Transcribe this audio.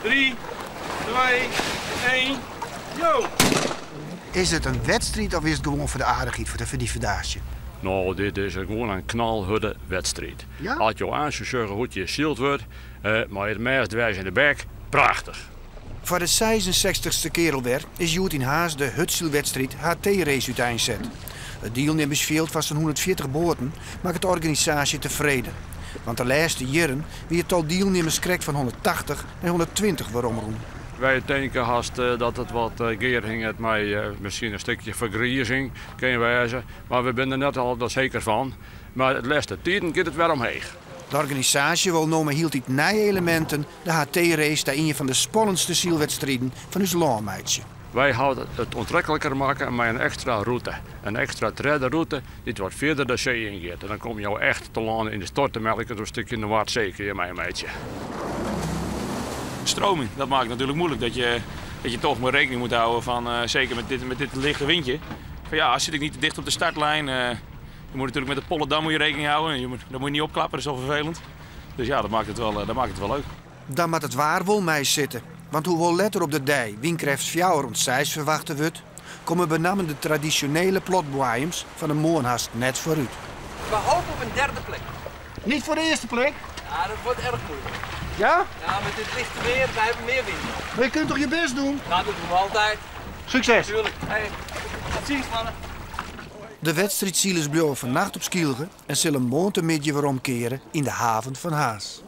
3, 2, 1, yo! Is het een wedstrijd of is het gewoon voor de aardigheid, voor die vandaagje? Nou, dit is gewoon een knalharde wedstrijd. Ja? Als je aan zou zeggen hoe je geschild wordt, maar het meest wijs in de bek, prachtig. Voor de 66ste kerel weer is Joet in Haas de Hutzielwedstrijd HT-race uiteenzet. Het deelnemersveld van zo'n 140 boten maakt de organisatie tevreden. Want de laatste jaren wie het al deelnemers krijgt van 180 en 120 waarom. Wij denken haast dat het wat geer ging het mij misschien een stukje vergrijzing kunnen wijzen. Maar we zijn er net al zeker van. Maar het laatste tijden gaat het weer omheen. De organisatie wil noemen hield dit nieuwe elementen de HT-race daar een van de spannendste zielwedstrijden van ons landmeidje. Wij houden het aantrekkelijker maken met een extra route. Een extra route die wat verder de zee ingaat. En dan kom je jou echt te landen in de stortenmelk een stukje in de Waardzee, je mijn meidje. Stroming, dat maakt natuurlijk moeilijk dat je toch maar rekening moet houden van, zeker met dit lichte windje. Van ja, zit ik niet te dicht op de startlijn. Je moet natuurlijk met de Pollendam moet je rekening houden. Dan moet je niet opklappen, dat is wel vervelend. Dus ja, dat maakt het wel leuk. Dan moet het waar wel mee zitten. Want hoewel letter op de dij windkracht 4 rond 6 verwachten wordt, komen benamelijk de traditionele plotboaiums van de moornhast net vooruit. We hopen op een derde plek. Niet voor de eerste plek? Ja, dat wordt erg moeilijk. Ja? Ja, met dit lichte weer, wij hebben meer wind. Maar je kunt toch je best doen? Dat doen we altijd. Succes! Tuurlijk. Hey, tot ziens mannen. De wedstrijd zielen blijven vannacht op Skielge en zullen morgenmiddag weer omkeren in de haven van Haas.